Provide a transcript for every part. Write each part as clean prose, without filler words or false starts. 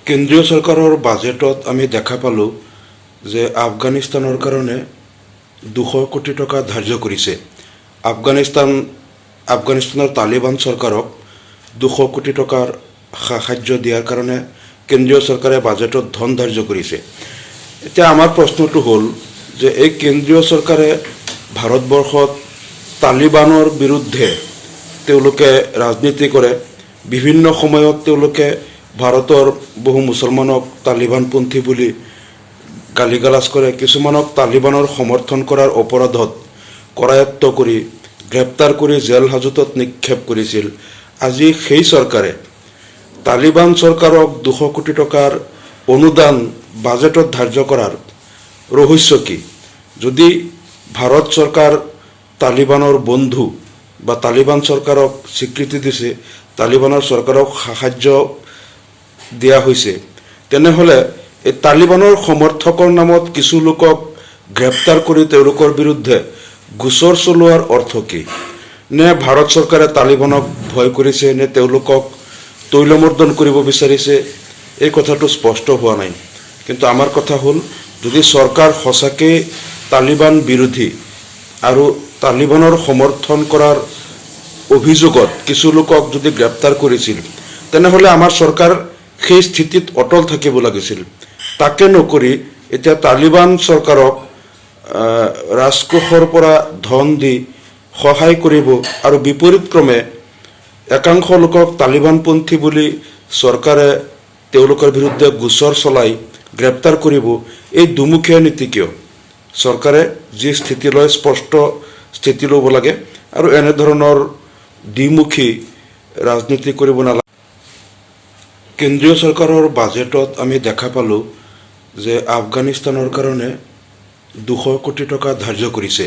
কেন্দ্ৰীয় চৰকাৰৰ বাজেটত আমি দেখা পালোঁ যে আফগানিস্তানৰ কাৰণে 200 কোটি টকা ধাৰ্য কৰিছে। আফগানিস্তানৰ তালিবান চৰকাৰক 200 কোটি টকাৰ সাহায্য দিয়াৰ কাৰণে কেন্দ্ৰীয় চৰকাৰে বাজেটত ধন ধাৰ্য কৰিছে। এতিয়া আমাৰ প্ৰশ্নটো হ'ল যে এই কেন্দ্ৰীয় চৰকাৰে ভাৰতবৰ্ষত তালিবানৰ বিৰুদ্ধে তেওঁলোকে ৰাজনীতি কৰে। বিভিন্ন সময়ত তেওঁলোকে ভাৰতৰ বহু মুছলমানক তালিবানপন্থী বুলি গালিগালাজ কৰে। কিছুমানক তালিবানৰ সমৰ্থন কৰাৰ অপৰাধত কৰায়ত্ব কৰি গ্ৰেপ্তাৰ কৰি জেল হাজতত নিক্ষেপ কৰিছিল। আজি সেই চৰকাৰে তালিবান চৰকাৰক 200 কোটি টকাৰ অনুদান বাজেটত ধাৰ্য কৰাৰ ৰহস্য কি? যদি ভাৰত চৰকাৰ তালিবানৰ বন্ধু বা তালিবান চৰকাৰক স্বীকৃতি দিছে, তালিবানৰ চৰকাৰক সাহায্য দিয়া হৈছে, তেনেহ'লে এই তালিবানৰ সমৰ্থকৰ নামত কিছু লোকক গ্ৰেপ্তাৰ কৰি তেওঁলোকৰ বিৰুদ্ধে গোচৰ চলোৱাৰ অৰ্থ কি? নে ভাৰত চৰকাৰে তালিবানক ভয় কৰিছে, নে তেওঁলোকক তৈলমৰ্দন কৰিব বিচাৰিছে? এই কথাটো স্পষ্ট হোৱা নাই। কিন্তু আমাৰ কথা হ'ল, যদি চৰকাৰ সঁচাকৈ তালিবান বিৰোধী আৰু তালিবানৰ সমৰ্থন কৰাৰ অভিযোগত কিছু লোকক যদি গ্ৰেপ্তাৰ কৰিছিল, তেনেহ'লে আমাৰ চৰকাৰ সেই স্থিতিত অটল থাকিব লাগিছিল। তাকে নকৰি এতিয়া তালিবান চৰকাৰক ৰাজকোষৰ পৰা ধন দি সহায় কৰিব আৰু বিপৰীতক্ৰমে একাংশ লোকক তালিবানপন্থী বুলি চৰকাৰে তেওঁলোকৰ বিৰুদ্ধে গোচৰ চলাই গ্ৰেপ্তাৰ কৰিব। এই দুমুখীয়া নীতি কিয়? চৰকাৰে যি স্থিতি লয় স্পষ্ট স্থিতি ল'ব লাগে আৰু এনেধৰণৰ দ্বিমুখী ৰাজনীতি কৰিব নালাগে। কেন্দ্ৰীয় চৰকাৰৰ বাজেটত আমি দেখা পালোঁ যে আফগানিস্তানৰ কাৰণে 200 কোটি টকা ধাৰ্য কৰিছে।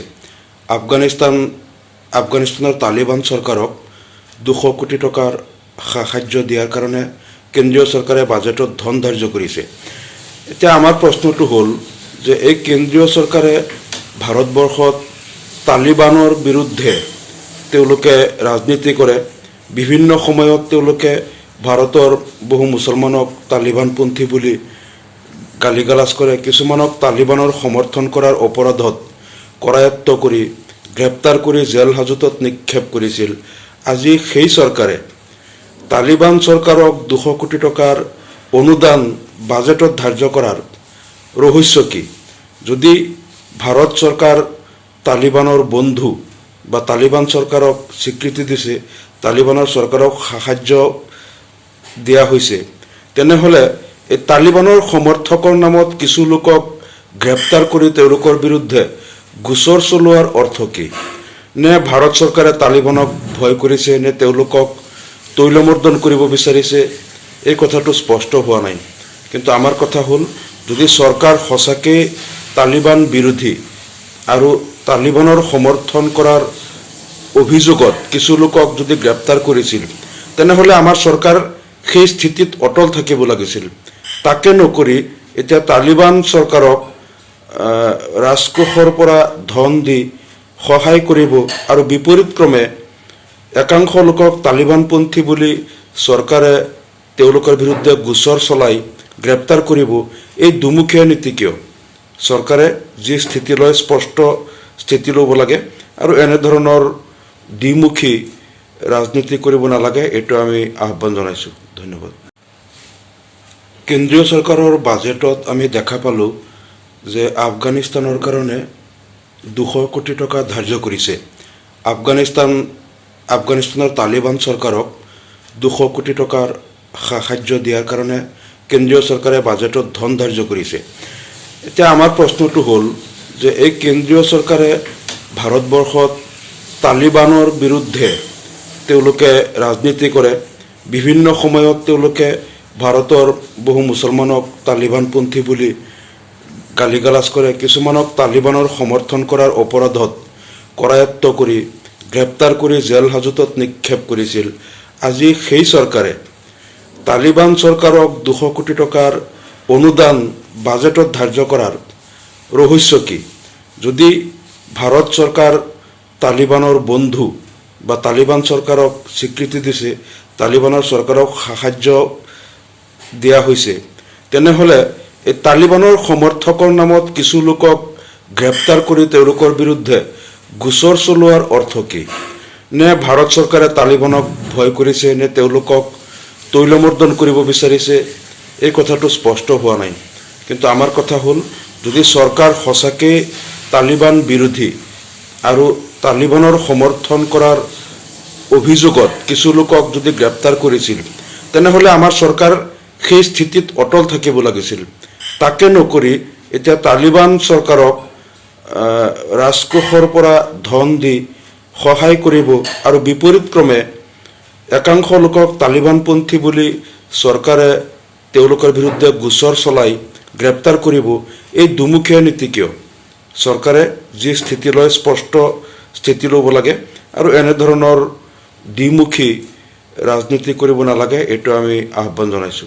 আফগানিস্তানৰ তালিবান চৰকাৰক 200 কোটি টকাৰ সাহায্য দিয়াৰ কাৰণে কেন্দ্ৰীয় চৰকাৰে বাজেটত ধন ধাৰ্য কৰিছে। এতিয়া আমাৰ প্ৰশ্নটো হ'ল যে এই কেন্দ্ৰীয় চৰকাৰে ভাৰতবৰ্ষত তালিবানৰ বিৰুদ্ধে তেওঁলোকে ৰাজনীতি কৰে। বিভিন্ন সময়ত তেওঁলোকে ভাৰতৰ বহু মুছলমানক তালিবানপন্থী বুলি গালিগালাজ কৰে। কিছুমানক তালিবানৰ সমৰ্থন কৰাৰ অপৰাধত কৰায়ত্ব কৰি গ্ৰেপ্তাৰ কৰি জেল হাজতত নিক্ষেপ কৰিছিল। আজি সেই চৰকাৰে তালিবান চৰকাৰক 200 কোটি টকাৰ অনুদান বাজেটত ধাৰ্য কৰাৰ ৰহস্য কি? যদি ভাৰত চৰকাৰ তালিবানৰ বন্ধু বা তালিবান চৰকাৰক স্বীকৃতি দিছে, তালিবানৰ চৰকাৰক সাহায্য দিয়া হৈছে, তেনেহ'লে এই তালিবানৰ সমৰ্থকৰ নামত কিছু লোকক গ্ৰেপ্তাৰ কৰি তেওঁলোকৰ বিৰুদ্ধে গোচৰ চলোৱাৰ অৰ্থ কি? নে ভাৰত চৰকাৰে তালিবানক ভয় কৰিছে, নে তেওঁলোকক তৈলমৰ্দন কৰিব বিচাৰিছে? এই কথাটো স্পষ্ট হোৱা নাই। কিন্তু আমাৰ কথা হ'ল, যদি চৰকাৰ সঁচাকৈ তালিবান বিৰোধী আৰু তালিবানৰ সমৰ্থন কৰাৰ অভিযোগত কিছু লোকক যদি গ্ৰেপ্তাৰ কৰিছিল, তেনেহ'লে আমাৰ চৰকাৰ সেই স্থিতিত অটল থাকিব লাগিছিল। তাকে নকৰি এতিয়া তালিবান চৰকাৰক ৰাজকোষৰ পৰা ধন দি সহায় কৰিব আৰু বিপৰীতক্ৰমে একাংশ লোকক তালিবানপন্থী বুলি চৰকাৰে তেওঁলোকৰ বিৰুদ্ধে গোচৰ চলাই গ্ৰেপ্তাৰ কৰিব। এই দুমুখীয়া নীতি কিয়? চৰকাৰে যি স্থিতি লয় স্পষ্ট স্থিতি ল'ব লাগে আৰু এনেধৰণৰ দ্বিমুখী ৰাজনীতি কৰিব নালাগে। এইটো আমি আহ্বান জনাইছোঁ। ধন্যবাদ। কেন্দ্ৰীয় চৰকাৰৰ বাজেটত আমি দেখা পালোঁ যে আফগানিস্তানৰ কাৰণে 200 কোটি টকা ধাৰ্য কৰিছে। আফগানিস্তানৰ তালিবান চৰকাৰক 200 কোটি টকাৰ সাহায্য দিয়াৰ কাৰণে কেন্দ্ৰীয় চৰকাৰে বাজেটত ধন ধাৰ্য কৰিছে। এতিয়া আমাৰ প্ৰশ্নটো হ'ল যে এই কেন্দ্ৰীয় চৰকাৰে ভাৰতবৰ্ষত তালিবানৰ বিৰুদ্ধে তেওঁলোকে ৰাজনীতি কৰে। বিভিন্ন সময়ত তেওঁলোকে ভাৰতৰ বহু মুছলমানক তালিবানপন্থী বুলি গালিগালাজ কৰে। কিছুমানক তালিবানৰ সমৰ্থন কৰাৰ অপৰাধত কৰায়ত্ব কৰি গ্ৰেপ্তাৰ কৰি জেল হাজতত নিক্ষেপ কৰিছিল। আজি সেই চৰকাৰে তালিবান চৰকাৰক 200 কোটি টকাৰ অনুদান বাজেটত ধাৰ্য কৰাৰ ৰহস্য কি? যদি ভাৰত চৰকাৰ তালিবানৰ বন্ধু বা তালিবান চৰকাৰক স্বীকৃতি দিছে, তালিবানৰ চৰকাৰক সাহায্য দিয়া হৈছে তেনেহ'লে এই তালিবানৰ সমৰ্থকৰ নামত কিছু লোকক গ্ৰেপ্তাৰ কৰি তেওঁলোকৰ বিৰুদ্ধে গোচৰ চলোৱাৰ অৰ্থ কি? নে ভাৰত চৰকাৰে তালিবানক ভয় কৰিছে, নে তেওঁলোকক তৈলমৰ্দন কৰিব বিচাৰিছে, এই কথাটো স্পষ্ট হোৱা নাই। কিন্তু আমাৰ কথা হ'ল, যদি চৰকাৰ সঁচাকৈ তালিবান বিৰোধী আৰু তালিবানৰ সমৰ্থন কৰাৰ অভিযোগত কিছু লোকক যদি গ্ৰেপ্তাৰ কৰিছিল, তেনেহ'লে আমাৰ চৰকাৰ সেই স্থিতিত অটল থাকিব লাগিছিল। তাকে নকৰি এতিয়া তালিবান চৰকাৰক ৰাজকোষৰ পৰা ধন দি সহায় কৰিব আৰু বিপৰীতক্ৰমে একাংশ লোকক তালিবানপন্থী বুলি চৰকাৰে তেওঁলোকৰ বিৰুদ্ধে গোচৰ চলাই গ্ৰেপ্তাৰ কৰিব, এই দুমুখীয়া নীতি কিয়? চৰকাৰে যি স্থিতি লয় স্পষ্ট স্থিতি ল'ব লাগে আৰু এনেধৰণৰ দ্বিমুখী ৰাজনীতি কৰিব নালাগে, এইটো আমি আহ্বান জনাইছোঁ।